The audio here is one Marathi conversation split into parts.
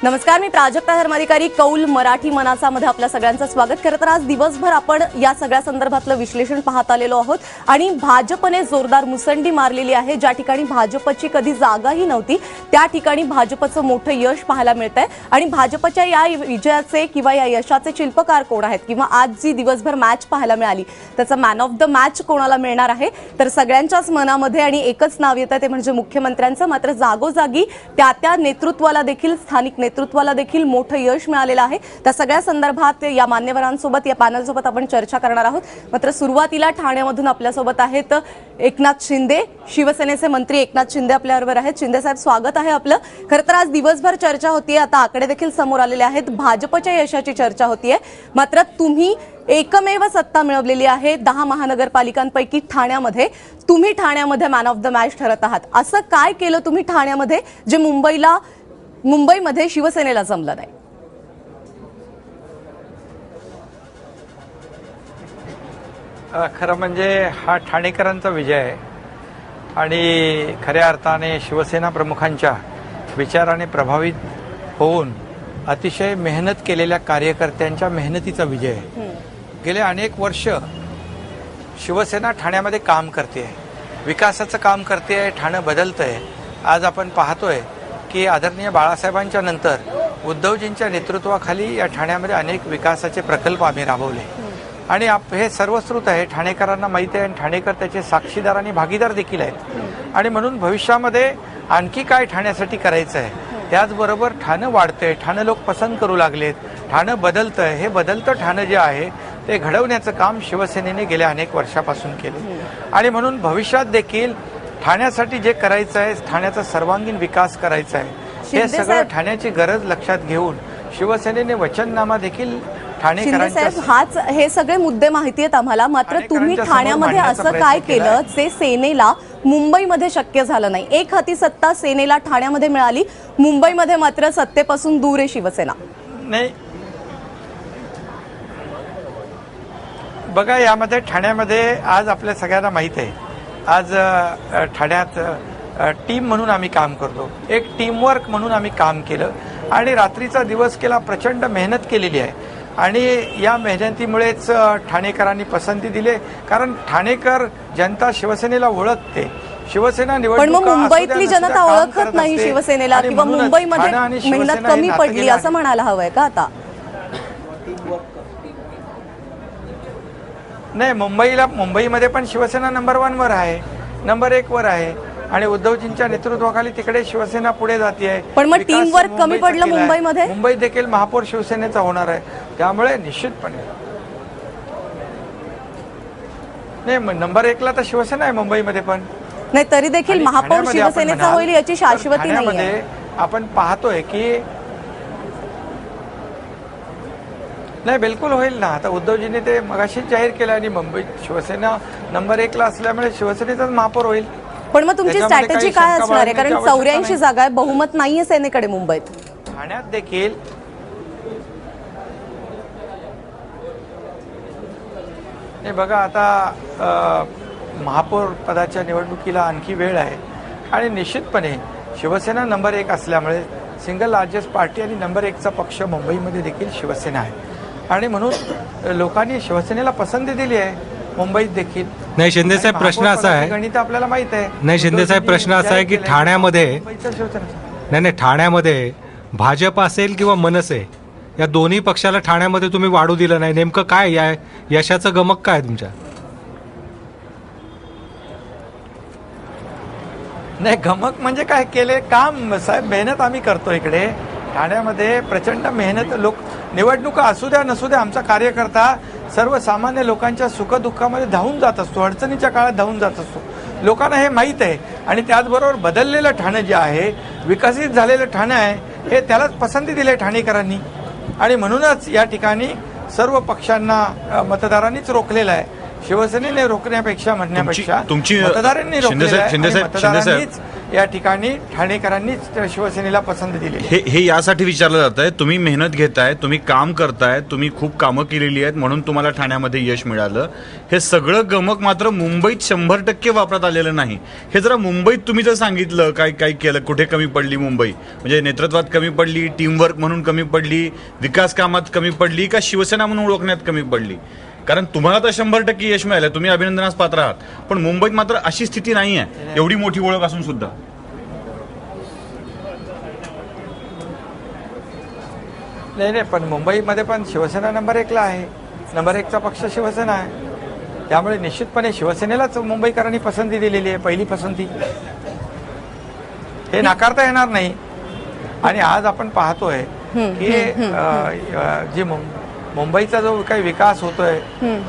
नमस्कार, मी प्राजक्ता धर्माधिकारी कौल मराठी मनाचा मध्ये आपल्या सगळ्यांचं स्वागत. खरं तर आज दिवसभर आपण या सगळ्या संदर्भातलं विश्लेषण पाहत आलेलो आहोत आणि भाजपने जोरदार मुसंडी मारलेली आहे. ज्या ठिकाणी भाजपची कधी जागाही नव्हती त्या ठिकाणी भाजपचं मोठं यश पाहायला मिळतंय आणि भाजपच्या या विजयाचे किंवा या यशाचे शिल्पकार कोण आहेत किंवा आज जी दिवसभर मॅच पाहायला मिळाली त्याचा मॅन ऑफ द मॅच कोणाला मिळणार आहे तर सगळ्यांच्याच मनामध्ये आणि एकच नाव येतं ते म्हणजे मुख्यमंत्र्यांचं. मात्र जागोजागी त्या नेतृत्वाला देखील स्थानिक नेतृत्वाला देखील मोठं यश मिळालेलं आहे. त्या सगळ्या संदर्भात या मान्यवरांसोबत या पॅनलसोबत आपण चर्चा करणार आहोत. मात्र सुरुवातीला ठाण्यामधून आपल्यासोबत आहेत एकनाथ शिंदे, शिवसेनेचे मंत्री एकनाथ शिंदे आपल्याबरोबर आहेत. शिंदे साहेब, स्वागत आहे आपलं. खरं तर आज दिवसभर चर्चा होतीये, आता आकडे देखील समोर आलेले आहेत, भाजपच्या यशाची चर्चा होतीये. मात्र तुम्ही एकमेव सत्ता मिळवलेली आहे 10 महानगरपालिकांपैकी ठाण्यामध्ये. तुम्ही ठाण्यामध्ये मॅन ऑफ द मॅच ठरत आहात. असं काय केलं तुम्ही ठाण्यामध्ये जे मुंबईमध्ये शिवसेनेला जमलं नाही? खरं म्हणजे हा ठाणेकरांचा विजय आहे आणि खऱ्या अर्थाने शिवसेना प्रमुखांच्या विचाराने प्रभावित होऊन अतिशय मेहनत केलेल्या कार्यकर्त्यांच्या मेहनतीचा विजय आहे. गेले अनेक वर्ष शिवसेना ठाण्यामध्ये काम करते आहे, विकासाचं काम करते आहे, ठाणं बदलतंय. आज आपण पाहतोय की आदरणीय बाळासाहेबांच्या नंतर उद्धवजींच्या नेतृत्वाखाली या ठाण्यामध्ये अनेक विकासाचे प्रकल्प आम्ही राबवले आणि हे सर्वश्रुत आहे, ठाणेकरांना माहिती आहे आणि ठाणेकर त्याचे साक्षीदार आणि भागीदार देखील आहेत. आणि म्हणून भविष्यामध्ये आणखी काय ठाण्यासाठी करायचं आहे, त्याचबरोबर ठाणं वाढतंय, ठाणं लोक पसंत करू लागलेत, ठाणं बदलतंय. हे बदलतं ठाणं जे आहे ते घडवण्याचं काम शिवसेनेने गेल्या अनेक वर्षापासून केले आणि म्हणून भविष्यात देखील ठाण्यासाठी जे करायचं आहे, ठाण्याचा सर्वांगीण विकास करायचा आहे, हे सगळं ठाण्याची गरज लक्षात घेऊन शिवसेनेने वचननामा देखील ठाणेकरांच्या हे सगळे मुद्दे माहिती आहेत आम्हाला. मात्र तुम्ही ठाण्यामध्ये असं काय केलं जे सेनेला मुंबईमध्ये शक्य झालं नाही? एक हाती सत्ता सेनेला ठाण्यामध्ये मिळाली, मुंबईमध्ये मात्र सत्तेपासून दूर आहे शिवसेना. नाही, बघा, यामध्ये ठाण्यामध्ये आज आपल्या सगळ्यांना माहित आहे, आज ठाण्यात टीम म्हणून आम्ही काम करतो, एक टीमवर्क म्हणून आम्ही काम केलं आणि रात्रीचा दिवस केला, प्रचंड मेहनत केलेली आहे आणि या मेहनतीमुळेच ठाणेकरांनी पसंती दिली. कारण ठाणेकर जनता शिवसेनेला ओळखते. शिवसेना पण मग मुंबईतली जनता ओळखत नाही शिवसेनेला किंवा मुंबईमध्ये मेहनत कमी पडली असं म्हणायला हवंय का आता? नाही, मुंबईमध्ये पण शिवसेना नंबर 1 वर आहे, नंबर 1 वर आहे आणि उद्धवजींच्या नेतृत्वाखाली तिकडे शिवसेना पुढे जाते. पण मग टीम वर्क कमी पडलं मुंबईमध्ये? मुंबईत देखील महापौर शिवसेनेचा होणार आहे, त्यामुळे निश्चितपणे नाही, नंबर 1 ला तर शिवसेना आहे मुंबईमध्ये. पण नाही, तरी देखील महापौर शिवसेनेचा होईल याची शाश्वती नाही. आपण पाहतोय की नाही, बिलकुल होईल ना. आता उद्धवजींनी ते मगाशीच जाहीर केलं आणि मुंबईत शिवसेना नंबर 1 ला असल्यामुळे शिवसेनेचाच महापौर होईल. पण मग तुमची स्ट्रॅटेजी काय असणार आहे? कारण 84 जागा आहे, बहुमत नाहीये सेनेकडे मुंबईत. ठाण्यात देखील नाही, बघा, आता महापौर पदाच्या निवडणुकीला आणखी वेळ आहे आणि निश्चितपणे शिवसेना नंबर 1 असल्यामुळे सिंगल लार्जेस्ट पार्टी आणि नंबर 1चा पक्ष मुंबईमध्ये देखील शिवसेना आहे आणि म्हणून लोकांनी शिवसेनेला पसंती दिली आहे मुंबईत देखील. नाही, शिंदे साहेब, प्रश्न असा आहे, गणित आपल्याला माहित आहे. नाही, शिंदे साहेब, प्रश्न असा आहे की ठाण्यामध्ये नाही, ठाण्यामध्ये भाजप असेल किंवा मनसे या दोन्ही पक्षाला ठाण्यामध्ये तुम्ही वाढू दिलं नाही. नेमकं काय या यशाचं गमक काय तुमच्या? नाही, गमक म्हणजे काय, केले काम साहेब, मेहनत आम्ही करतो इकडे ठाण्यामध्ये, प्रचंड मेहनत. लोक निवडणुका असू द्या नसू द्या, आमचा कार्यकर्ता सर्वसामान्य लोकांच्या सुखदुःखामध्ये धावून जात असतो, अडचणीच्या काळात धावून जात असतो. लोकांना हे माहीत आहे आणि त्याचबरोबर बदललेलं ठाणं जे आहे, विकसित झालेलं ठाणं आहे, हे त्यालाच पसंती दिली आहे ठाणेकरांनी आणि म्हणूनच या ठिकाणी सर्व पक्षांना मतदारांनीच रोखलेलं आहे. शिवसेनेने रोखण्यापेक्षा म्हणण्यापेक्षा मतदारांनी रोखलेलं आहे. मतदारांनीच या ठिकाणी ठाणेकरांनीच शिवसेनेला पसंती दिली. हे यासाठी विचारलं जात आहे, तुम्ही मेहनत घेताय, तुम्ही काम करताय, तुम्ही खूप कामं केलेली आहेत म्हणून तुम्हाला ठाण्यामध्ये यश मिळालं. हे सगळं गमक मात्र मुंबईत 100% वापरात आलेलं नाही. हे जरा मुंबईत तुम्ही जर सांगितलं काय केलं, कुठे कमी पडली मुंबई, म्हणजे नेतृत्वात कमी पडली, टीमवर्क म्हणून कमी पडली, विकास कामात कमी पडली, का शिवसेना म्हणून ओळखण्यात कमी पडली? कारण तुम्हाला तर 100% यश मिळालं, तुम्ही अभिनंदनास पात्र आहात, पण मुंबईत मात्र अशी स्थिती नाही आहे, एवढी मोठी ओळख असून सुद्धा. नाही, पण मुंबईमध्ये पण शिवसेना नंबर 1ला आहे. नंबर 1चा पक्ष शिवसेना आहे. त्यामुळे निश्चितपणे शिवसेनेलाच मुंबईकरांनी पसंती दिलेली आहे, पहिली पसंती. हे नाकारता येणार नाही. आणि आज आपण पाहतोय की जी मुंबईचा जो काही विकास होतोय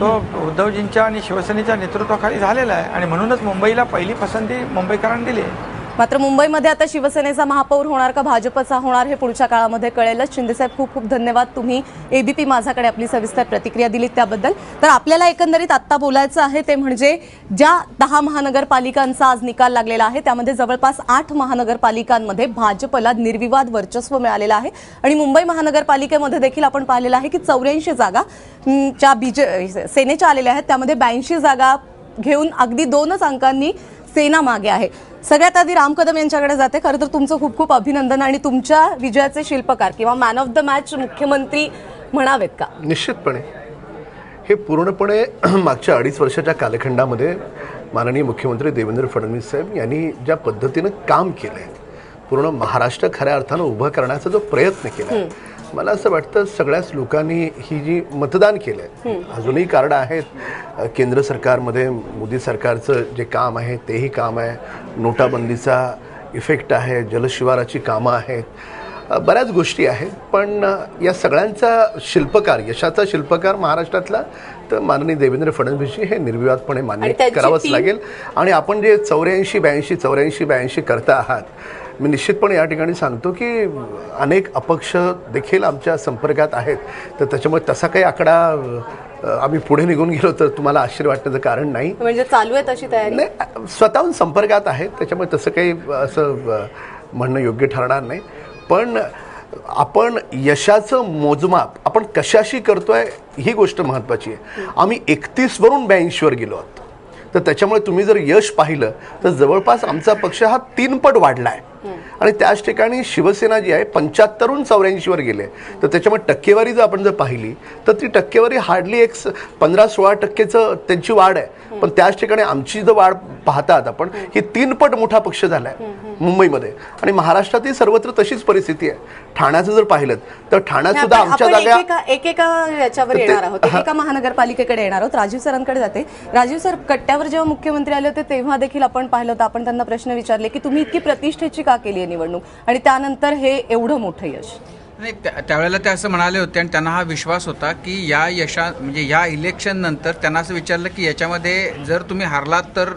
तो उद्धवजींच्या आणि शिवसेनेच्या नेतृत्वाखाली झालेला आहे आणि म्हणूनच मुंबईला पहिली पसंती मुंबईकरांनी दिली आहे. मात्र मुंबईमध्ये आता शिवसेनेचा महापौर होणार का भाजपचा होणार हे पुढच्या काळामध्ये कळेलच. शिंदेसाहेब, खूप खूप धन्यवाद. तुम्ही एबीपी माझाकडे आपली सविस्तर प्रतिक्रिया दिलीत त्याबद्दल. तर आपल्याला एकंदरीत आत्ता बोलायचं आहे ते म्हणजे ज्या 10 महानगरपालिकांचा आज निकाल लागलेला आहे त्यामध्ये जवळपास 8 महानगरपालिकांमध्ये भाजपला निर्विवाद वर्चस्व मिळालेलं आहे आणि मुंबई महानगरपालिकेमध्ये देखील आपण पाहिलेलं आहे की 84 जागा ज्या सेनेच्या आलेल्या आहेत त्यामध्ये 82 जागा घेऊन अगदी 2च अंकांनी सेना मागे आहे. सगळ्यात आधी राम कदम यांच्याकडे जाते. खरं तर तुमचं खूप खूप अभिनंदन आणि तुमच्या विजयाचे शिल्पकार किंवा मॅन ऑफ द मॅच मुख्यमंत्री म्हणावेत का? निश्चितपणे हे पूर्णपणे मागच्या 2.5 वर्षाच्या कालखंडामध्ये माननीय मुख्यमंत्री देवेंद्र फडणवीस साहेब यांनी ज्या पद्धतीनं काम केलं आहे, पूर्ण महाराष्ट्र खऱ्या अर्थानं उभं करण्याचा जो प्रयत्न केला आहे, मला असं वाटतं सगळ्याच लोकांनी ही जी मतदान केलं आहे, अजूनही कार्ड आहेत, केंद्र सरकारमध्ये मोदी सरकारचं जे काम आहे तेही काम आहे, नोटाबंदीचा इफेक्ट आहे, जलशिवाराची कामं आहेत, बऱ्याच गोष्टी आहेत. पण या सगळ्यांचा शिल्पकार, यशाचा शिल्पकार महाराष्ट्रातला तर माननीय देवेंद्र फडणवीसजी हे निर्विवादपणे मान्य करावंच लागेल. आणि आपण जे 84-82 करता आहात, मी निश्चितपणे या ठिकाणी सांगतो की अनेक अपक्ष देखील आमच्या संपर्कात आहेत. तर त्याच्यामुळे तसा काही आकडा आम्ही पुढे निघून गेलो तर तुम्हाला आश्चर्य वाटण्याचं कारण नाही. म्हणजे चालू आहे तशी तयारी? नाही, स्वतःहून संपर्कात आहेत, त्याच्यामुळे तसं काही असं म्हणणं योग्य ठरणार नाही. पण आपण यशाचं मोजमाप आपण कशाशी करतोय ही गोष्ट महत्त्वाची आहे. आम्ही 31 वरून 82 वर गेलो आहोत. तर त्याच्यामुळे तुम्ही जर यश पाहिलं तर जवळपास आमचा पक्ष हा 3 पट वाढला आहे. आणि त्याच ठिकाणी शिवसेना जी आहे 75 वरून 84 वर गेले. तर त्याच्यामुळे टक्केवारी जर आपण जर पाहिली तर ती टक्केवारी हार्डली 15-16% त्यांची वाढ आहे. पण त्याच ठिकाणी आमची जर वाढ पाहतात आपण ही 3 पट मोठा पक्ष झाला आहे मुंबईमध्ये. आणि महाराष्ट्रातही सर्वत्र तशीच परिस्थिती आहे. ठाण्याचं जर पाहिलं तर ठाण्यात सुद्धा आमच्या जागा एकेका याच्यावर येणार आहोत, एकेका महानगरपालिकेकडे येणार आहोत. राजीव सरांकडे जाते. राजीव सर, कट्ट्यावर जेव्हा मुख्यमंत्री आले होते तेव्हा देखील आपण पाहिलं होतं, आपण त्यांना प्रश्न विचारले की तुम्ही इतकी प्रतिष्ठेची का केली आहे निवडणूक आणि त्यानंतर हे एवढं मोठं यश? नाही, त्यावेळेला ते असं म्हणाले होते आणि त्यांना हा विश्वास होता की या म्हणजे या इलेक्शन नंतर त्यांना असं विचारलं की याच्यामध्ये जर तुम्ही हारलात तर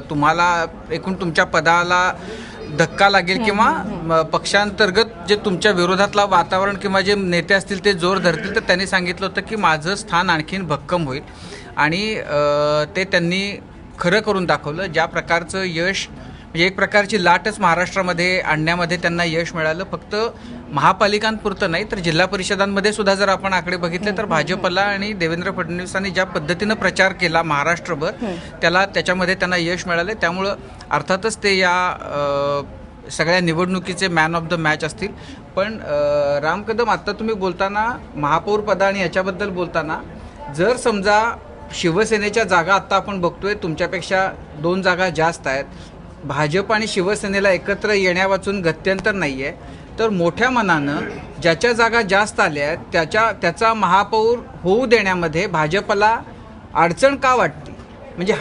तुम्हाला एकूण तुमच्या पदाला धक्का लागेल किंवा पक्षांतर्गत जे तुमच्या विरोधातला वातावरण किंवा जे नेते असतील ते जोर धरतील. तर त्यांनी सांगितलं होतं की माझं स्थान आणखीन भक्कम होईल आणि ते त्यांनी खरं करून दाखवलं. ज्या प्रकारचं यश म्हणजे एक प्रकारची लाटच महाराष्ट्रामध्ये आणण्यामध्ये त्यांना यश मिळालं. फक्त महापालिकांपुरतं नाही तर जिल्हा परिषदांमध्ये सुद्धा जर आपण आकडे बघितले तर भाजपला आणि देवेंद्र फडणवीसांनी ज्या पद्धतीनं प्रचार केला महाराष्ट्रभर त्याच्यामध्ये त्यांना यश मिळालं. त्यामुळं अर्थातच ते या सगळ्या निवडणुकीचे मॅन ऑफ द मॅच असतील. पण राम कदम, आत्ता तुम्ही बोलताना महापौर पदा आणि याच्याबद्दल बोलताना जर समजा शिवसेनेच्या जागा आत्ता आपण बघतोय तुमच्यापेक्षा 2 जागा जास्त आहेत, भाजप आणि शिवसेनेला एकत्र येण्यावाचून गत्यंतर नाही आहे, तर मोठ्या मनानं ज्याच्या जागा जास्त आल्या आहेत त्याचा महापौर होऊ देण्यामध्ये भाजपला अडचण का वाटते? म्हणजे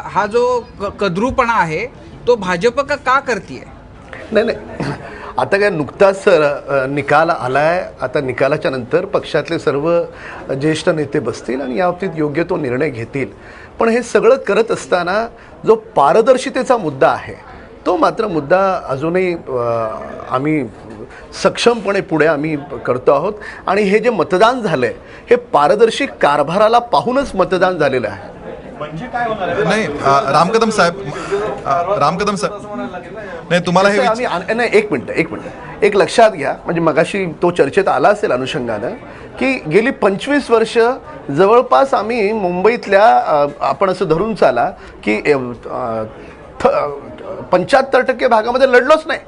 हा जो कद्रूपणा आहे तो भाजप का करते? नाही, आता काय नुकताच निकाल आला आहे. आता निकालाच्या नंतर पक्षातले सर्व ज्येष्ठ नेते बसतील आणि याबाबतीत योग्य तो निर्णय घेतील. पण हे सगळं करत असताना जो पारदर्शितेचा मुद्दा आहे तो मात्र मुद्दा अजूनही आम्ही सक्षमपणे पुढे आम्ही करतो आहोत. आणि हे जे मतदान झालं आहे हे पारदर्शी कारभाराला पाहूनच मतदान झालेलं आहे. नाही रामकदम साहेब नाही तुम्हाला हे नाही एक मिनिट एक लक्षात घ्या, म्हणजे मगाशी तो चर्चेत आला असेल अनुषंगानं की गेली 25 वर्ष जवळपास आम्ही मुंबईतल्या आपण असं धरून चाला की 75% भागामध्ये लढलोच नाही.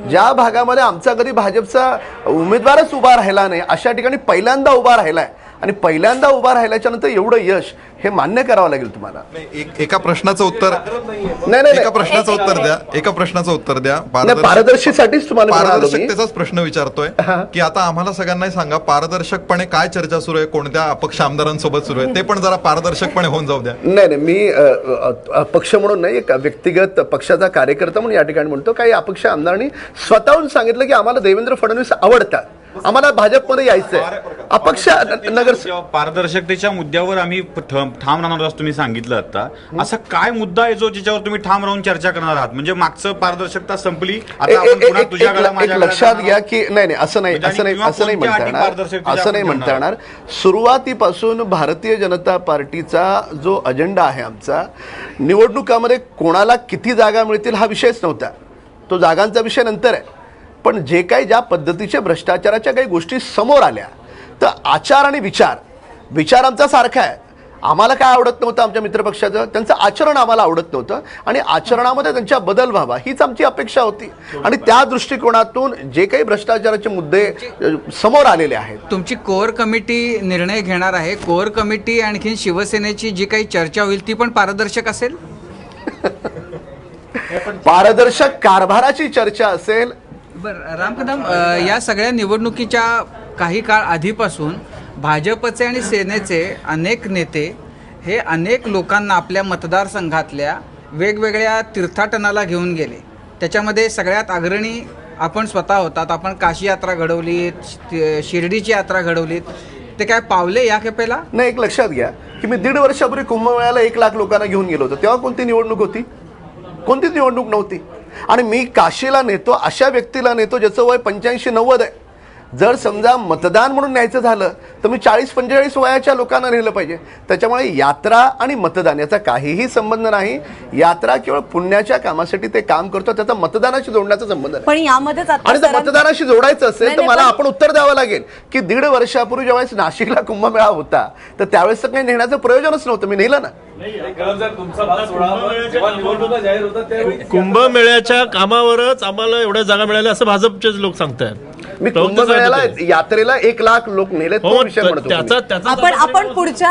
ज्या भागामध्ये आमचा कधी भाजपचा उमेदवारच उभा राहिला नाही अशा ठिकाणी पहिल्यांदा उभा राहिलाय, आणि पहिल्यांदा उभा राहिल्याच्या नंतर एवढं यश हे मान्य करावं लागेल तुम्हाला. एका प्रश्नाचं उत्तर नाही एका प्रश्नाचं उत्तर द्या. पारदर्शीसाठीच तुम्हाला म्हणालो मी. पारदर्शकतेचाच प्रश्न विचारतोय की आता आम्हाला सगळ्यांना सांगा पारदर्शकपणे काय चर्चा सुरू आहे, कोणत्या अपक्ष आमदारांसोबत सुरू आहे, ते पण जरा पारदर्शकपणे होऊन जाऊ द्या. नाही मी पक्ष म्हणून नाही, एक व्यक्तिगत पक्षाचा कार्यकर्ता म्हणून या ठिकाणी म्हणतो. काही अपक्ष आमदारांनी स्वतःहून सांगितलं की आम्हाला देवेंद्र फडणवीस आवडतात, आम्हाला भाजपमध्ये यायचंय. अपक्ष नगर पारदर्शकतेच्या मुद्द्यावर आम्ही ठाम राहणार असं तुम्ही सांगितलं आता. असा काय मुद्दा आहे जो ज्याच्यावर तुम्ही ठाम राहून चर्चा करणार आहात? म्हणजे मागचं पारदर्शकता संपली, आता आपण पुन्हा तुझ्या गळा, माझ्या गळा लक्षात जाणार घ्या की नाही असं नाही म्हणता येणार. सुरुवातीपासून भारतीय जनता पार्टीचा जो अजेंडा आहे आमचा, निवडणुकामध्ये कोणाला किती जागा मिळतील हा विषयच नव्हता. तो जागांचा विषय नंतर आहे. पण जे काही ज्या पद्धतीचे भ्रष्टाचाराच्या काही गोष्टी समोर आल्या, तर आचार आणि विचार आमचा सारखा आहे. आम्हाला काय आवडत नव्हतं आमच्या मित्रपक्षाचं, त्यांचं आचरण आम्हाला आवडत नव्हतं, आणि आचरणामध्ये त्यांच्या बदल व्हावा हीच आमची अपेक्षा होती. आणि त्या दृष्टिकोनातून जे काही भ्रष्टाचाराचे मुद्दे समोर आलेले आहेत. तुमची कोअर कमिटी निर्णय घेणार आहे. कोअर कमिटी आणखी शिवसेनेची जी काही चर्चा होईल ती पण पारदर्शक असेल. पारदर्शक कारभाराची चर्चा असेल. बरं रामकदम, या सगळ्या निवडणुकीच्या काही काळ आधीपासून भाजपचे आणि सेनेचे अनेक नेते हे अनेक लोकांना आपल्या मतदारसंघातल्या वेगवेगळ्या तीर्थाटनाला घेऊन गेले. त्याच्यामध्ये सगळ्यात अग्रणी आपण स्वतः होतात. आपण काशी यात्रा घडवलीत, शिर्डीची यात्रा घडवलीत. ते काय पावले या खेपेला? नाही, एक लक्षात घ्या की मी 1.5 वर्षापूर्वी कुंभमेळ्याला 1 लाख लोकांना घेऊन गेलो होतो. तेव्हा कोणती निवडणूक होती? कोणतीच निवडणूक नव्हती. आणि मी काशीला नेतो अशा व्यक्तीला नेतो ज्याचं वय 85-90 आहे. जर समजा मतदान म्हणून न्यायचं झालं तर मी 40-45 वयाच्या लोकांना नेलं पाहिजे. त्याच्यामुळे यात्रा आणि मतदान याचा काहीही संबंध नाही. यात्रा केवळ पुण्याच्या कामासाठी ते काम करतो, त्याचा मतदानाशी जोडण्याचा संबंध नाही. पण यामध्येच आणि जर मतदानाशी जोडायचं असेल तर मला आपण उत्तर द्यावं लागेल की 1.5 वर्षापूर्वी ज्यावेळेस नाशिकला कुंभमेळा होता तर त्यावेळेस तर काही नेण्याचं प्रयोजनच नव्हतं. मी नेलं ना. कुंभमेळ्याच्या कामावरच आम्हाला एवढ्या जागा मिळाल्या असं भाजपचेच लोक सांगतात. मी कुंभमेळ्याला यात्रेला 1 लाख लोक नेले, तो विषय म्हणतो.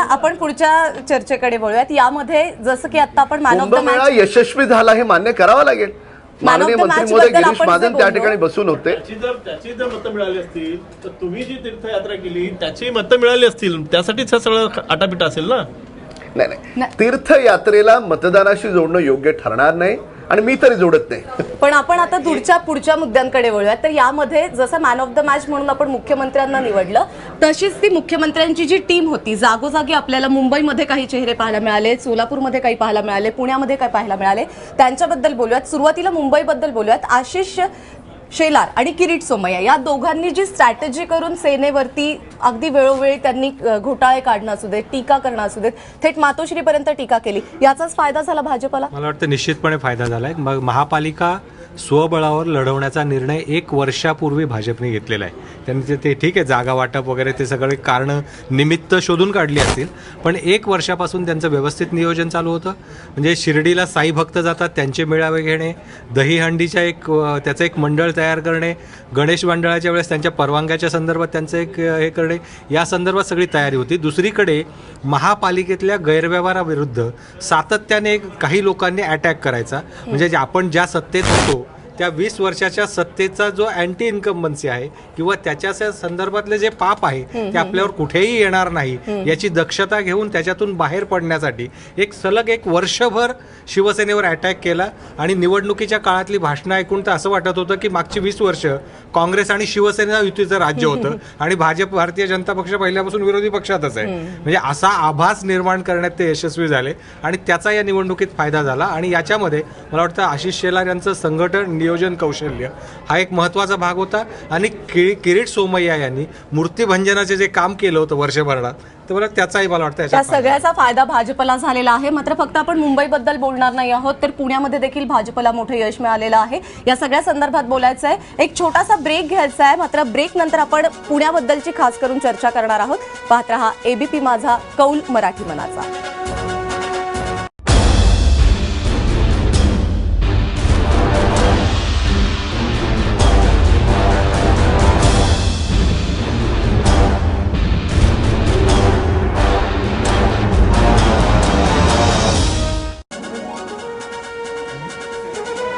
आपण पुढच्या चर्चेकडे वळूयात. यामध्ये जसं की आता आपण man of the Kumbh Mela match यशस्वी झाला हे मान्य करावं लागेल. माननीय मंत्री महोदय गिरीश महाजन त्या ठिकाणी बसून होते. त्याची जर मतं मिळाली असतील तर तुम्ही जी तीर्थयात्रा केली त्याची मतं मिळाली असतील, त्यासाठीच हे सगळं आटापिटा असेल ना. नाही, तीर्थयात्रेला मतदानाशी जोडणं योग्य ठरणार नाही, आणि मी तरी जोडत नाही. पण आपण आता पुढच्या मुद्द्यांकडे वळूयात. तर यामध्ये जसं मॅन ऑफ द मॅच म्हणून आपण मुख्यमंत्र्यांना निवडलं, तशीच ती मुख्यमंत्र्यांची जी टीम होती, जागोजागी आपल्याला मुंबईमध्ये काही चेहरे पाहायला मिळाले, सोलापूरमध्ये काही पाहायला मिळाले, पुण्यामध्ये काही पाहायला मिळाले, त्यांच्याबद्दल बोलूयात. सुरुवातीला मुंबईबद्दल बोलूयात. आशिष शेलार आणि किरीट सोमय्या या दोघांनी जी स्ट्रॅटेजी करून सेनेवरती अगदी वेळोवेळी त्यांनी घोटाळे काढणं असू दे, टीका करणं असू देत, थेट मातोश्रीपर्यंत टीका केली, याचाच फायदा झाला भाजपला? मला वाटतं निश्चितपणे फायदा झालाय. मग महापालिका स्वबळावर लढवण्याचा निर्णय 1 वर्षापूर्वी भाजपने घेतलेला आहे. त्यांनी ते ठीक आहे, जागा वाटप वगैरे ते सगळे कारणं निमित्त शोधून काढली असतील, पण 1 वर्षापासून त्यांचं व्यवस्थित नियोजन चालू होतं. म्हणजे शिर्डीला साई भक्त जातात, त्यांचे मेळावे घेणे, दहीहंडीच्या त्याचं एक मंडळ तयार करणे, गणेश मंडळाच्या वेळेस त्यांच्या परवानग्याच्या संदर्भात त्यांचं एक हे करणे, या संदर्भात सगळी तयारी होती. दुसरीकडे महापालिकेतल्या गैरव्यवहाराविरुद्ध सातत्याने काही लोकांनी अटॅक करायचा. म्हणजे आपण ज्या सत्तेत होतो त्या 20 वर्षाच्या सत्तेचा जो अँटी इन्कम्बन्सी आहे किंवा त्याच्या संदर्भातले जे पाप आहे ते आपल्यावर कुठेही येणार नाही याची दक्षता घेऊन त्याच्यातून बाहेर पडण्यासाठी सलग 1 वर्षभर शिवसेनेवर अटॅक केला. आणि निवडणुकीच्या काळातली भाषणं ऐकून तर असं वाटत होतं की मागची 20 वर्ष काँग्रेस आणि शिवसेना युतीचं राज्य होतं आणि भाजप, भारतीय जनता पक्ष पहिल्यापासून विरोधी पक्षातच आहे. म्हणजे असा आभास निर्माण करण्यात ते यशस्वी झाले आणि त्याचा या निवडणुकीत फायदा झाला. आणि याच्यामध्ये मला वाटतं आशिष शेलार यांचं संघटन, नियोजन कौशल्य हा एक महत्त्वाचा भाग होता. आणि किरीट सोमय्या यांनी मूर्तीभंजनाचे जे काम केलं होतं वर्षभरात, तर मला त्याचाही मला वाटतं त्या याच्यात फायदा. सगळ्याचा फायदा भाजपला झालेला आहे. मात्र फक्त आपण मुंबईबद्दल बोलणार नाही आहोत, तर पुण्यामध्ये देखील भाजपला मोठं यश मिळालेलं आहे. या सगळ्या संदर्भात बोलायचं आहे. एक छोटासा ब्रेक घ्यायचा आहे. मात्र ब्रेक नंतर आपण पुण्याबद्दलची खास करून चर्चा करणार आहोत. पाहत रहा एबीपी माझा, कौल मराठी मनाचा.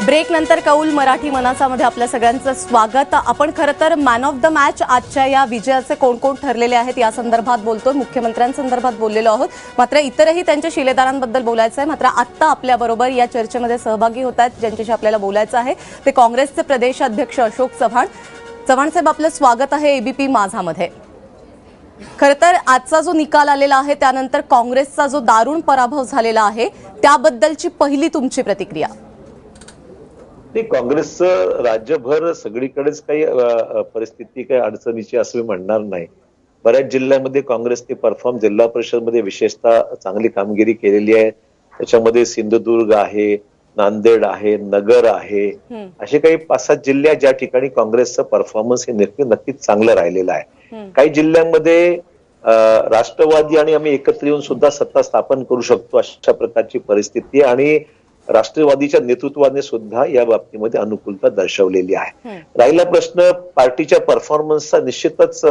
ब्रेक नंतर कौल मराठी मनाचामध्ये आपल्या सगळ्यांचं स्वागत. आपण खरं तर मॅन ऑफ द मॅच आजच्या या विजयाचे कोण कोण ठरलेले आहेत या संदर्भात बोलतोय, मुख्यमंत्र्यांसंदर्भात बोललेलो आहोत. मात्र इतरही त्यांच्या शिलेदारांबद्दल बोलायचं आहे. मात्र आत्ता आपल्याबरोबर या चर्चेमध्ये सहभागी होत आहेत, ज्यांच्याशी आपल्याला बोलायचं आहे ते काँग्रेसचे प्रदेशाध्यक्ष अशोक चव्हाण. चव्हाण साहेब, आपलं स्वागत आहे एबीपी माझामध्ये. खरं तर आजचा जो निकाल आलेला आहे त्यानंतर काँग्रेसचा जो दारुण पराभव झालेला आहे त्याबद्दलची पहिली तुमची प्रतिक्रिया. काँग्रेसचं राज्यभर सगळीकडेच काही परिस्थिती काही अडचणीची असं मी म्हणणार नाही. बऱ्याच जिल्ह्यामध्ये काँग्रेसने परफॉर्म, जिल्हा परिषदमध्ये विशेषतः चांगली कामगिरी केलेली आहे. त्याच्यामध्ये सिंधुदुर्ग आहे, नांदेड आहे, नगर आहे, असे काही 5-7 जिल्हे ज्या ठिकाणी काँग्रेसचं परफॉर्मन्स हे नक्कीच चांगलं राहिलेलं आहे. काही जिल्ह्यांमध्ये राष्ट्रवादी आणि आम्ही एकत्र येऊन सुद्धा सत्ता स्थापन करू शकतो अशा प्रकारची परिस्थिती, आणि राष्ट्रवादीच्या नेतृत्वाने सुद्धा या बाबतीमध्ये अनुकूलता दर्शवलेली आहे. राहिला प्रश्न पार्टीच्या परफॉर्मन्सचा, निश्चितच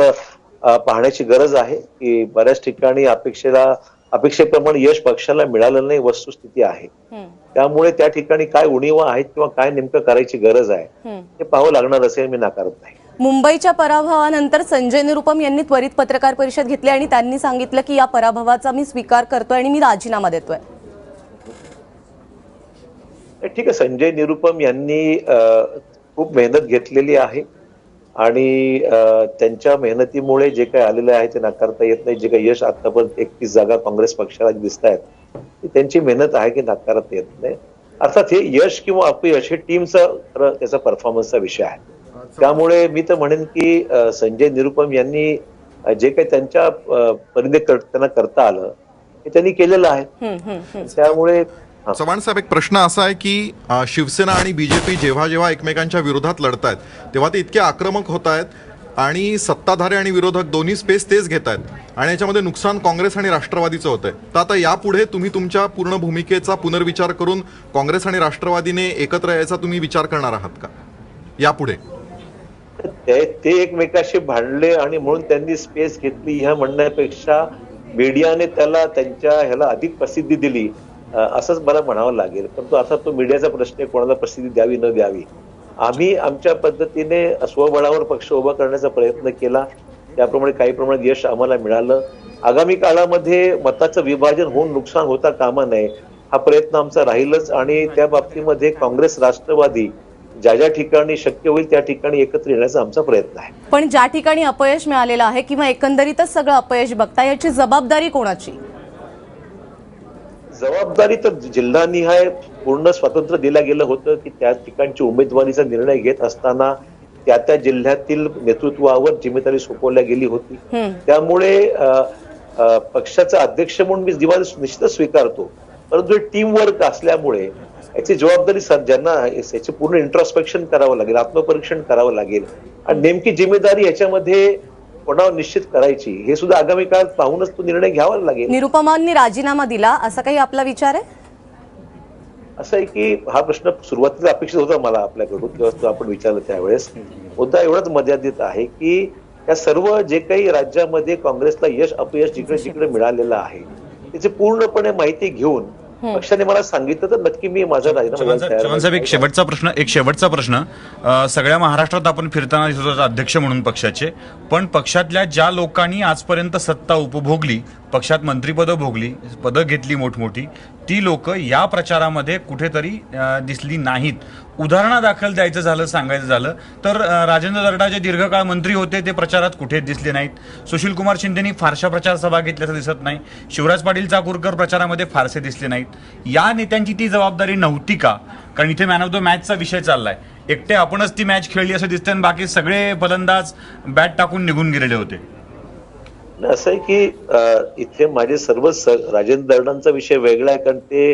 पाहण्याची गरज आहे की बऱ्याच ठिकाणी अपेक्षेप्रमाणे यश पक्षाला मिळालं नाही, वस्तुस्थिती आहे. त्यामुळे त्या ठिकाणी काय उणीवा आहेत किंवा काय नेमकं करायची गरज आहे हे पाहावं लागणार असेल, मी नाकारत नाही. मुंबईच्या पराभवानंतर संजय निरुपम यांनी त्वरित पत्रकार परिषद घेतली आणि त्यांनी सांगितलं की या पराभवाचा मी स्वीकार करतोय आणि मी राजीनामा देतोय. ठीक आहे, संजय निरुपम यांनी खूप मेहनत घेतलेली आहे आणि त्यांच्या मेहनतीमुळे जे काही आलेलं आहे ते नाकारता येत नाही. जे काही यश आतापर्यंत 31 जागा काँग्रेस पक्षाला दिसत आहेत त्यांची मेहनत आहे की नाकारता येत नाही. अर्थात हे यश किंवा अपयश हे टीमचा त्याचा परफॉर्मन्सचा विषय आहे. त्यामुळे मी तर म्हणेन की संजय निरुपम यांनी जे काही त्यांच्या परीने त्यांना करता आलं हे त्यांनी केलेलं आहे. त्यामुळे चव्हाण साहेब, एक प्रश्न असा आहे की शिवसेना आणि बीजेपी जेव्हा जेव्हा एकमेकांच्या विरोधात लढतायत तेव्हा ते इतके आक्रमक होत आहेत आणि सत्ताधारी आणि विरोधक दोन्ही स्पेस तेच घेत आहेत आणि याच्यामध्ये नुकसान काँग्रेस आणि राष्ट्रवादीचं होतंय. तर आता यापुढे तुम्ही तुमच्या पूर्ण भूमिकेचा पुनर्विचार करून काँग्रेस आणि राष्ट्रवादीने एकत्र यायचा तुम्ही विचार करणार आहात का यापुढे? ते एकमेकाशी भांडले आणि म्हणून त्यांनी स्पेस घेतली ह्या म्हणण्यापेक्षा मीडियाने त्याला त्यांच्या ह्याला अधिक प्रसिद्धी दिली असंच मला म्हणावं लागेल. परंतु असा तो मीडियाचा प्रश्न आहे, कोणाला प्रसिद्धी द्यावी न द्यावी. आम्ही आमच्या पद्धतीने स्वबळावर पक्ष उभा करण्याचा प्रयत्न केला, त्याप्रमाणे काही प्रमाणात यश आम्हाला मिळालं. आगामी काळामध्ये मताचं विभाजन होऊन नुकसान होता कामा नये हा प्रयत्न आमचा राहीलच, आणि त्या बाबतीमध्ये काँग्रेस राष्ट्रवादी ज्या ज्या ठिकाणी शक्य होईल त्या ठिकाणी एकत्र येण्याचा आमचा प्रयत्न आहे. पण ज्या ठिकाणी अपयश मिळालेलं आहे किंवा एकंदरीतच सगळं अपयश बघता, याची जबाबदारी कोणाची? जबाबदारी तर जिल्हानिहाय पूर्ण स्वातंत्र्य दिलं गेलं होतं की त्या ठिकाणची उमेदवारीचा निर्णय घेत असताना त्या जिल्ह्यातील नेतृत्वावर जिम्मेदारी सोपवल्या गेली होती. त्यामुळे पक्षाचा अध्यक्ष म्हणून मी जबाबदारी निश्चितच स्वीकारतो, परंतु टीम वर्क असल्यामुळे याची जबाबदारी ज्यांना याचे पूर्ण इंट्रोस्पेक्शन करावं लागेल, आत्मपरीक्षण करावं लागेल आणि नेमकी जिम्मेदारी याच्यामध्ये कोणावर निश्चित करायची हे सुद्धा आगामी काळात पाहूनच तो निर्णय घ्यावा लागेल. निरुपमांनी राजीनामा दिला असा काही आपला विचार आहे? असं आहे की हा प्रश्न सुरुवातीला अपेक्षित होता मला आपल्याकडून, तेव्हा आपण विचारलं त्यावेळेस. मुद्दा एवढाच मर्यादित आहे की या सर्व जे काही राज्यामध्ये काँग्रेसला यश अपयश जिकडे जिकडे मिळालेलं आहे त्याची पूर्णपणे माहिती घेऊन पक्षाने मला सांगितलं तर नक्की मी माझा राजीनामा चव्हाण साहेब, एक शेवटचा प्रश्न. सगळ्या महाराष्ट्रात आपण फिरताना दिसतो अध्यक्ष म्हणून पक्षाचे, पण पक्षातल्या ज्या लोकांनी आजपर्यंत सत्ता उपभोगली, पक्षात मंत्रीपदं भोगली, पदं घेतली मोठमोठी, ती लोक या प्रचारामध्ये कुठेतरी दिसली नाहीत. उदाहरणादाखल द्यायचं झालं, सांगायचं झालं तर राजेंद्र दर्डा जे दीर्घकाळ मंत्री होते ते प्रचारात कुठे दिसले नाहीत. सुशीलकुमार शिंदेनी फारशा प्रचार सभा घेतल्याचं दिसत नाही. शिवराज पाटील चाकूरकर प्रचारामध्ये फारसे दिसले नाहीत. या नेत्यांची ती जबाबदारी नव्हती का? कारण इथे मॅन ऑफ द मॅचचा विषय चाललाय. एकटे आपणच ती मॅच खेळली असं दिसतं आणि बाकी सगळे फलंदाज बॅट टाकून निघून गेलेले होते. असं आहे की इथे माझे सर्व राजेंद्र दर्डांचा विषय वेगळा आहे, कारण ते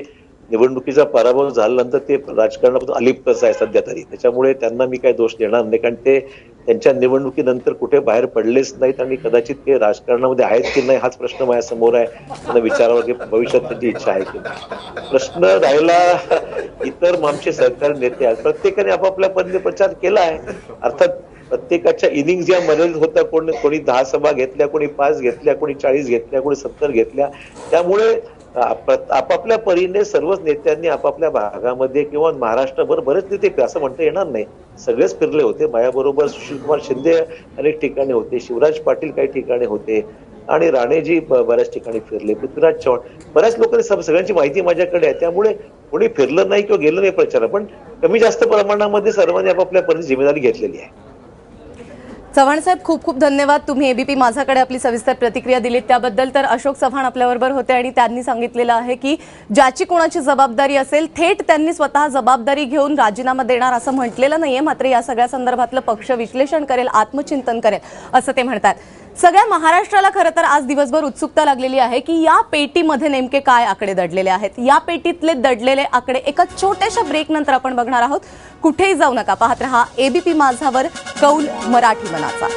निवडणुकीचा पराभव झाल्यानंतर ते राजकारणापासून अलिप्तच आहे सध्या तरी. त्याच्यामुळे त्यांना मी काही दोष देणार नाही, कारण ते त्यांच्या निवडणुकीनंतर कुठे बाहेर पडलेच नाहीत आणि कदाचित ते राजकारणामध्ये आहेत की नाही हाच प्रश्न माझ्यासमोर आहे. त्यांना विचारावं की भविष्यात त्यांची इच्छा आहे की नाही. प्रश्न राहिला इतर आमचे सहकारी नेते आहेत, प्रत्येकाने आपापल्या पद्धतीने प्रचार केला आहे. अर्थात प्रत्येकाच्या इनिंग्स या मर्यादित होत्या. कोणी 10 सभा घेतल्या, कोणी 5 घेतल्या, कोणी 40 घेतल्या, कोणी 70 घेतल्या. त्यामुळे आपापल्या परीने सर्वच नेत्यांनी आपापल्या भागामध्ये किंवा महाराष्ट्रभर बरेच नेते असं म्हणता येणार नाही, सगळेच फिरले होते. माझ्याबरोबर सुशीलकुमार शिंदे अनेक ठिकाणी होते, शिवराज पाटील काही ठिकाणी होते आणि राणेजी बऱ्याच ठिकाणी फिरले, पृथ्वीराज चव्हाण, बऱ्याच लोकांनी सगळ्यांची माहिती माझ्याकडे आहे. त्यामुळे कोणी फिरलं नाही किंवा गेलं नाही प्रचार, पण कमी जास्त प्रमाणामध्ये सर्वांनी आपापल्या परीने जिम्मेदारी घेतलेली आहे. चव्हाण साहेब, खूप खूप धन्यवाद. तुम्ही एबीपी माझाकडे आपली सविस्तर प्रतिक्रिया दिलीत त्याबद्दल. तर अशोक चव्हाण आपल्याबरोबर होते आणि त्यांनी सांगितलेलं आहे की ज्याची कोणाची जबाबदारी असेल थेट त्यांनी स्वतः जबाबदारी घेऊन राजीनामा देणार असं म्हटलेलं नाहीये, मात्र या सगळ्या संदर्भातलं पक्ष विश्लेषण करेल, आत्मचिंतन करेल असं ते म्हणतात. सगळ्या महाराष्ट्राला खरं तर आज दिवसभर उत्सुकता लागलेली आहे की या पेटीमध्ये नेमके काय आकडे दडलेले आहेत. या पेटीतले दडलेले आकडे एका छोट्याशा ब्रेक नंतर आपण बघणार आहोत. कुठेही जाऊ नका, पाहत रहा एबीपी माझावर कौल मराठी मनाचा.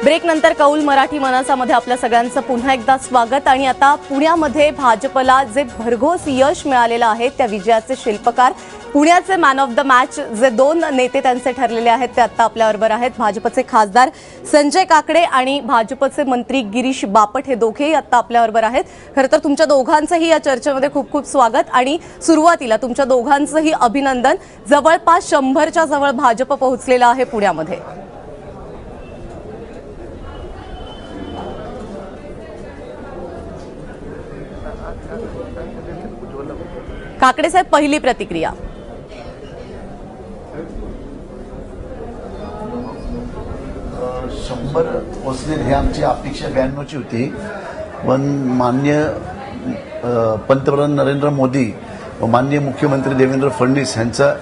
ब्रेक नंतर कौल मराठी मनासामध्ये आपल्या सगळ्यांचं पुन्हा एकदा स्वागत. आणि आता पुण्यामध्ये भाजपला जे भरघोस यश मिळालेलं आहे त्या विजयाचे शिल्पकार पुण्याचे मॅन ऑफ द मॅच जे 2 नेते त्यांचे ठरलेले आहेत ते आता आपल्याबरोबर आहेत. भाजपचे खासदार संजय काकडे आणि भाजपचे मंत्री गिरीश बापट हे दोघेही आता आपल्याबरोबर आहेत. खरं तर तुमच्या दोघांचंही या चर्चेमध्ये खूप खूप स्वागत आणि सुरुवातीला तुमच्या दोघांचंही अभिनंदन. जवळपास 100च्या जवळ भाजप पोहोचलेला आहे पुण्यामध्ये. काकडे साहेब, पहिली प्रतिक्रिया. 100 पोचले हे आमची अपेक्षा 92ची होती, पण माननीय पंतप्रधान नरेंद्र मोदी व माननीय मुख्यमंत्री देवेंद्र फडणवीस यांचा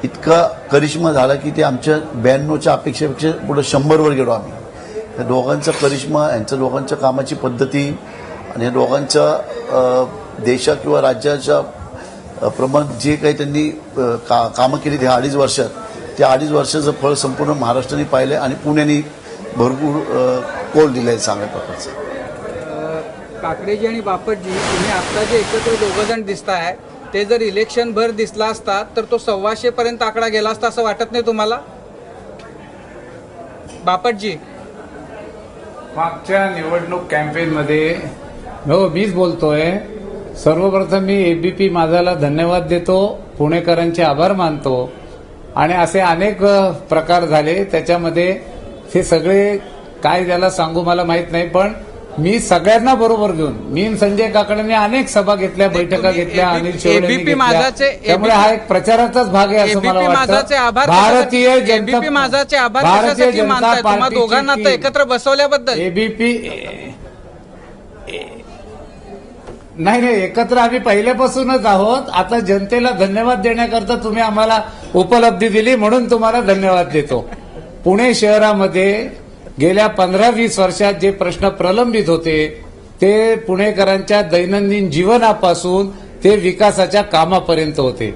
इतका करिश्मा झाला की ते आमच्या 92च्या अपेक्षेपेक्षा पुढे 100वर गेलो आम्ही. या दोघांचा करिश्मा, यांच्या दोघांच्या कामाची पद्धती आणि या दोघांच्या देशा किंवा राज्याच्या प्रमाण जे काही त्यांनी कामं केली त्या 2.5 वर्षात, त्या 2.5 वर्षाचं फळ संपूर्ण महाराष्ट्राने पाहिलं आणि पुण्याने भरपूर कौल दिलाय चांगल्या प्रकारचं. काकडेजी आणि बापटजी, तुम्ही आता जे एकत्र दोघंजण दिसताय ते जर इलेक्शन भर दिसला असता तर तो 125 पर्यंत आकडा गेला असता असं वाटत नाही तुम्हाला? बापटजी, मागच्या निवडणूक कॅम्पेनमध्ये मीच बोलतोय. सर्वप्रथम मी एबीपी माझाला धन्यवाद देतो, पुणेकरांचे आभार मानतो. आणि असे अनेक प्रकार झाले त्याच्यामध्ये, हे सगळे काय त्याला सांगू मला माहित नाही, पण मी सगळ्यांना बरोबर घेऊन मी संजय काकडेंनी अनेक सभा घेतल्या, बैठका घेतल्या, अनिल शेवडे घेतल्या. त्यामुळे हा एक प्रचाराचाच भाग आहे असं मला वाटतं. भारतीय जनता पार्टी दोघांना एकत्र बसवल्याबद्दल एबीपी नाही, एकत्र आम्ही पहिल्यापासूनच आहोत. आता जनतेला धन्यवाद देण्याकरता तुम्ही आम्हाला उपलब्धी दिली म्हणून तुम्हाला धन्यवाद देतो. पुणे शहरामध्ये गेल्या 15-20 वर्षात जे प्रश्न प्रलंबित होते ते पुणेकरांच्या दैनंदिन जीवनापासून ते विकासाच्या कामापर्यंत होते.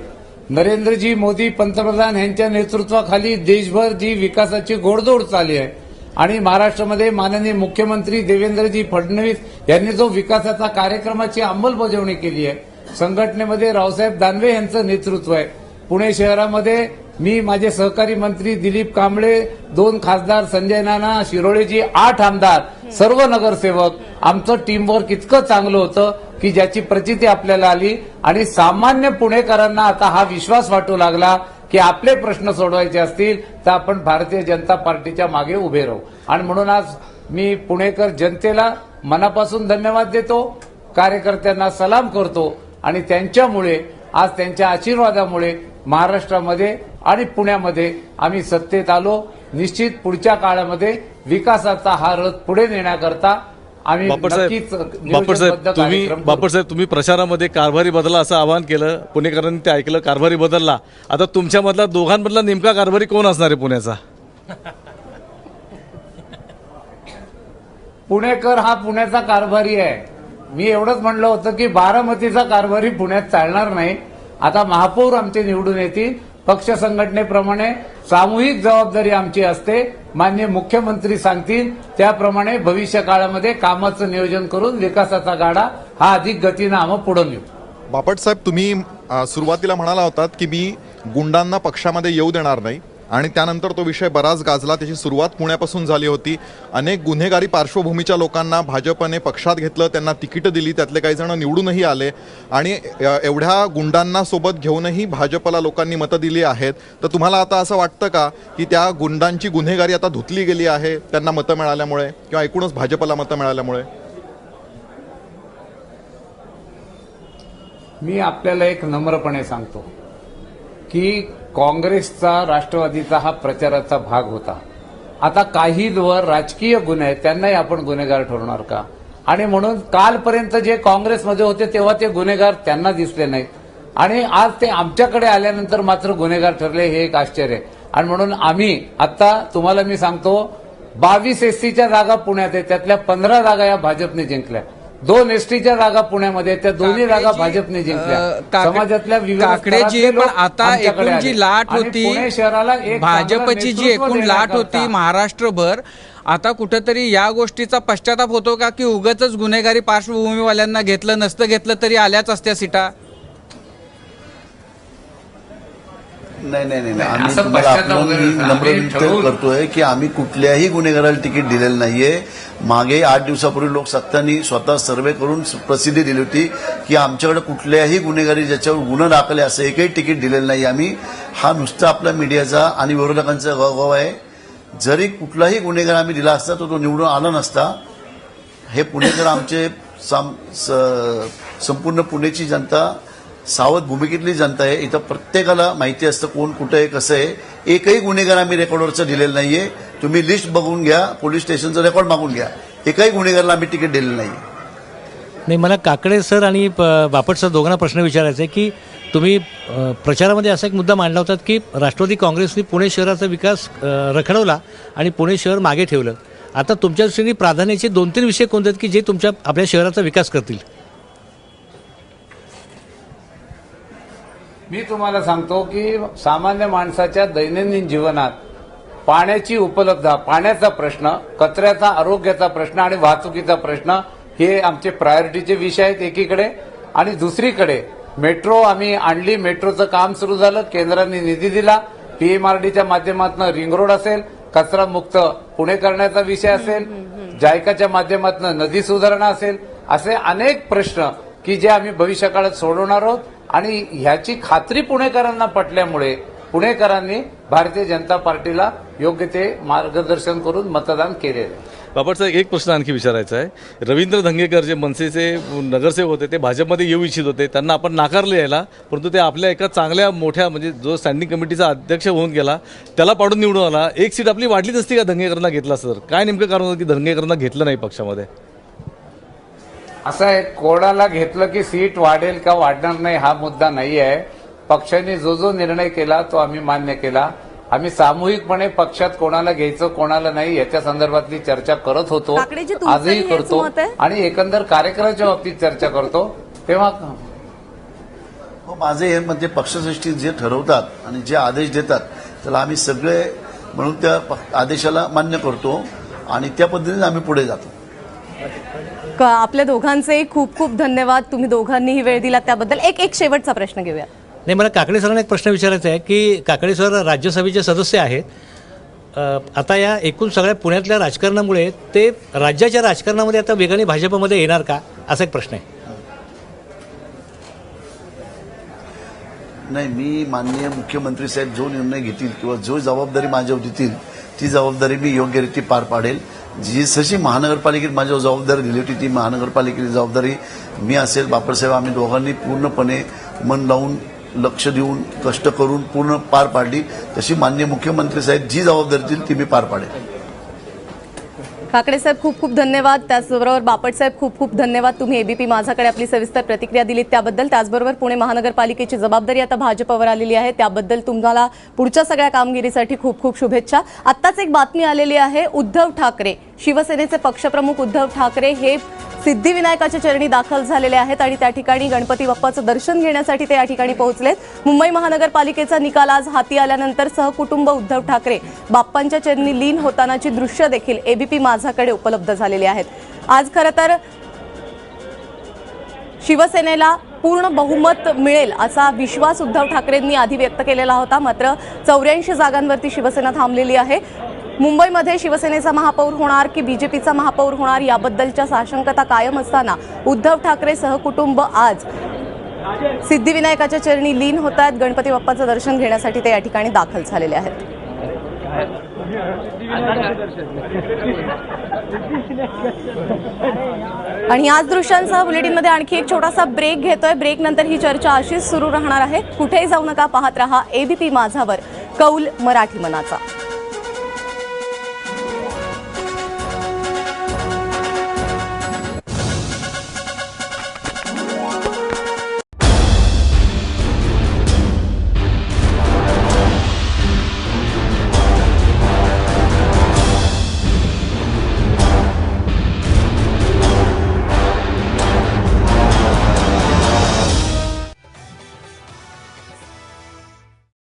नरेंद्रजी मोदी पंतप्रधान यांच्या नेतृत्वाखाली देशभर जी विकासाची घोडदौड चालली आहे आणि महाराष्ट्रामध्ये माननीय मुख्यमंत्री देवेंद्रजी फडणवीस यांनी जो विकासाचा कार्यक्रमाची अंमलबजावणी केली आहे, संघटनेमध्ये रावसाहेब दानवे यांचं नेतृत्व आहे. पुणे शहरामध्ये मी, माझे सहकारी मंत्री दिलीप कांबळे, 2 खासदार संजय नाना, शिरोळेजी, 8 आमदार, सर्व नगरसेवक आमचं टीमवर्क इतकं चांगलं होतं की ज्याची प्रचिती आपल्याला आली आणि सामान्य पुणेकरांना आता हा विश्वास वाटू लागला की आपले प्रश्न सोडवायचे असतील तर आपण भारतीय जनता पार्टीच्या मागे उभे राहू. आणि म्हणून आज मी पुणेकर जनतेला मनापासून धन्यवाद देतो, कार्यकर्त्यांना सलाम करतो आणि त्यांच्यामुळे आज त्यांच्या आशीर्वादामुळे महाराष्ट्रामध्ये आणि पुण्यामध्ये आम्ही सत्तेत आलो. निश्चित पुढच्या काळामध्ये विकासाचा हा रथ पुढे नेण्याकरता आम्ही नक्कीच नियोजनबद्ध कार्यक्रम करू. बापटसाहेब, तुम्ही प्रचारामध्ये कारभारी बदला असं आवाहन केलं, पुणेकरांनी ते ऐकलं, कारभारी बदलला. आता तुमच्यामधला दोघांमधला नेमका कारभारी कोण असणार आहे पुण्याचा? पुणेकर हा पुण्याचा कारभारी आहे. मी एवढंच म्हणलं होतं की बारामतीचा कारभारी पुण्यात चालणार नाही. आता महापौर आमचे निवडून येतील. पक्ष संघटनेप्रमाणे सामूहिक जबाबदारी आमची असते. माननीय मुख्यमंत्री सांगतील त्याप्रमाणे भविष्य काळामध्ये कामाचं नियोजन करून विकासाचा गाडा हा अधिक गतीनं आम्ही पुढे नेऊ. बापटसाहेब, तुम्ही सुरुवातीला म्हणाला होतात की मी गुंडांना पक्षामध्ये येऊ देणार नाही, आणि त्यानंतर तो विषय बराच गाजला. त्याची सुरुवात पुण्यापासून झाली होती. अनेक गुन्हेगारी पार्श्वभूमीच्या लोकांना भाजपने पक्षात घेतलं, त्यांना तिकीटं दिली, त्यातले काही जण निवडूनही आले. आणि एवढ्या गुंडांना सोबत घेऊनही भाजपला लोकांनी मतं दिली आहेत. तर तुम्हाला आता असं वाटतं का की त्या गुंडांची गुन्हेगारी आता धुतली गेली आहे त्यांना मतं मिळाल्यामुळे, किंवा एकूणच भाजपला मतं मिळाल्यामुळे? मी आपल्याला एक नम्रपणे सांगतो की काँग्रेसचा, राष्ट्रवादीचा हा प्रचाराचा भाग होता. आता काहींवर राजकीय गुन्हे आहेत, त्यांनाही आपण गुन्हेगार ठरवणार का? आणि म्हणून कालपर्यंत जे काँग्रेसमध्ये होते तेव्हा ते गुन्हेगार त्यांना दिसले नाहीत आणि आज ते आमच्याकडे आल्यानंतर मात्र गुन्हेगार ठरले, हे एक आश्चर्य आहे. आणि म्हणून आम्ही आता तुम्हाला मी सांगतो 22 एसटीच्या जागा पुण्यात आहेत, त्यातल्या 15 जागा या भाजपने जिंकल्या. 2 एसटीच्या जागा पुण्यामध्ये, त्या दोन्ही जागा भाजपने जिंकल्या. समाजातल्या विविध काकडेजी, पण आता आमच्याकडे एकूण जी आले. लाट आणि होती पुणे शहराला एक भाजपची, जी नेतृत्व एकूण लाट देण्याकरता होती महाराष्ट्रभर, आता कुठेतरी या गोष्टीचा पश्चाताप होतो का की उगाचच गुन्हेगारी पार्श्वभूमीवाल्यांना घेतलं, नसतं घेतलं तरी आल्याच असत्या सीटा? नाही. आम्ही असं तुम्हाला पश्चाताप आपलं वगैरे नम्र आम्ही विनंती ठरवून- करतोय की आम्ही कुठल्याही गुन्हेगाराला तिकीट दिलेलं नाहीये. मागे 8 दिवसापूर्वी लोकसत्तांनी स्वतः सर्वे करून प्रसिद्धी दिली होती की आमच्याकडे कुठल्याही गुन्हेगारी ज्याच्यावर गुन्हा दाखल आहे असं एकही तिकीट दिलेलं नाही आम्ही. हा नुसता आपला मीडियाचा आणि विरोधकांचा गवगव आहे. जरी कुठलाही गुन्हेगार आम्ही दिला असता तर तो निवडून आला नसता. हे पुणेकर आमचे संपूर्ण पुण्याची जनता, सावध भूमिकेतली जनता आहे. इथं प्रत्येकाला माहिती असतं कोण कुठं आहे, कसं आहे. एकही गुन्हेगार आम्ही रेकॉर्डवरचं दिलेलं नाहीये. तुम्ही लिस्ट बघून घ्या, पोलीस स्टेशनचं रेकॉर्ड मागून घ्या. एकही गुन्हेगारला आम्ही तिकीट दिलेलं नाही. नाही, मला काकडे सर आणि बापट सर दोघांना प्रश्न विचारायचा आहे की तुम्ही प्रचारामध्ये असा एक मुद्दा मांडला होता की राष्ट्रवादी काँग्रेसने पुणे शहराचा विकास रखडवला आणि पुणे शहर मागे ठेवलं. आता तुमच्या दृष्टीने प्राधान्याचे 2-3 विषय कोणते आहेत की जे तुमच्या आपल्या शहराचा विकास करतील? मी तुम्हाला सांगतो की सामान्य माणसाच्या दैनंदिन जीवनात पाण्याची उपलब्धता, पाण्याचा प्रश्न, कचऱ्याचा, आरोग्याचा प्रश्न आणि वाहतुकीचा प्रश्न हे आमचे प्रायोरिटीचे विषय आहेत एकीकडे. आणि दुसरीकडे मेट्रो आम्ही आणली, मेट्रोचं काम सुरू झालं, केंद्राने निधी दिला. पीएमआरडीच्या माध्यमातून रिंग रोड असेल, कचरा मुक्त पुणे करण्याचा विषय असेल, जायकाच्या माध्यमातून नदी सुधारणा असेल, असे अनेक प्रश्न की जे आम्ही भविष्यकाळात सोडवणार आहोत. आणि ह्याची खात्री पुणेकरांना पटल्यामुळे पुणेकरांनी भारतीय जनता पार्टीला योग्य ते मार्गदर्शन करून मतदान केले. बापटसाहेब, एक प्रश्न आणखी विचारायचा आहे. रवींद्र धंगेकर जे मनसेचे नगरसेवक होते ते भाजपमध्ये येऊ इच्छित होते, त्यांना आपण नाकारले यायला, परंतु ते आपल्या एका चांगल्या मोठ्या म्हणजे जो स्टँडिंग कमिटीचा अध्यक्ष होऊन गेला त्याला पाडून निवडून आला. एक सीट आपली वाढलीच असती का धंगेकरांना घेतला सर? काय नेमकं कारण होतं की धंगेकरांना घेतलं नाही पक्षामध्ये? असं आहे, कोणाला घेतलं की सीट वाढेल का वाढणार नाही हा मुद्दा नाही आहे. पक्षाने जो निर्णय केला तो आम्ही मान्य केला. आम्ही सामूहिकपणे पक्षात कोणाला घ्यायचं कोणाला नाही याच्या संदर्भातली चर्चा करत होतो, काकडेजी, तुमचंही आजही हेच करतो मत आहे? आणि एकंदर कार्यक्रमाच्या बाबतीत चर्चा करतो. तेव्हा माझे हे म्हणजे पक्षश्रेष्ठी जे ठरवतात आणि जे आदेश देतात त्याला आम्ही सगळे म्हणून त्या आदेशाला मान्य करतो आणि त्या पद्धतीने आम्ही पुढे जातो. आपल्या दोघांचे खूप खूप धन्यवाद. तुम्ही दोघांनीही वेळ दिला त्याबद्दल. एक शेवटचा प्रश्न घेऊया. नाही, मला काकडे सरांना एक प्रश्न विचारायचा आहे की काकडे सर राज्यसभेचे सदस्य आहेत. आता या एकूण सगळ्या पुण्यातल्या राजकारणामुळे ते राज्याच्या राजकारणामध्ये आता वेगाने भाजपमध्ये येणार का, असा एक प्रश्न आहे. नाही, मी माननीय मुख्यमंत्री साहेब जो निर्णय घेतील किंवा जो जबाबदारी माझ्यावर देतील ती जबाबदारी मी योग्यरीती पार पाडेल. जी जशी महानगरपालिकेत माझ्यावर जबाबदारी दिली होती ती महानगरपालिकेची जबाबदारी मी असेल, बापटसाहेब, आम्ही दोघांनी पूर्णपणे मन लावून लक्ष देऊन कष्ट करून पूर्ण पार पाडली. तशी माननीय मुख्यमंत्री साहेब जी जबाबदारी देतील ती मी पार पाडेल. काकडे साहेब खूप खूप धन्यवाद. त्याचबरोबर बापट साहेब खूप खूप धन्यवाद. तुम्ही एबीपी माझाकडे आपली सविस्तर प्रतिक्रिया दिलीत त्याबद्दल. त्याचबरोबर पुणे महानगरपालिकेची जबाबदारी आता भाजपवर आलेली आहे, त्याबद्दल तुम्हाला पुढच्या सगळ्या कामगिरीसाठी खूप खूप शुभेच्छा. आत्ताच एक बातमी आलेली आहे. उद्धव ठाकरे, शिवसेनेचे पक्षप्रमुख उद्धव ठाकरे हे सिद्धिविनायकाच्या चरणी दाखल झालेले आहेत आणि त्या ठिकाणी गणपती बाप्पाचं दर्शन घेण्यासाठी ते या ठिकाणी पोहोचलेत. मुंबई महानगरपालिकेचा निकाल आज हाती आल्यानंतर सहकुटुंब उद्धव ठाकरे बाप्पांच्या चरणी लीन होतानाची दृश्य देखील एबीपी माझाकडे उपलब्ध झालेली आहेत. आज खरं तर शिवसेनेला पूर्ण बहुमत मिळेल असा विश्वास उद्धव ठाकरेंनी आधी व्यक्त केलेला होता, मात्र 84 जागांवरती शिवसेना थांबलेली आहे. मुंबईमध्ये शिवसेनेचा महापौर होणार की बीजेपीचा महापौर होणार याबद्दलच्या साशंकता कायम असताना उद्धव ठाकरे सहकुटुंब आज सिद्धिविनायकाच्या चरणी लीन होत आहेत. गणपती बाप्पाचं दर्शन घेण्यासाठी ते या ठिकाणी दाखल झालेले आहेत. आणि याच दृश्यांसह बुलेटिनमध्ये आणखी एक छोटासा ब्रेक घेतोय. ब्रेक नंतर ही चर्चा अशीच सुरू राहणार आहे. कुठेही जाऊ नका, पाहत रहा एबीपी माझावर कौल मराठी मनाचा.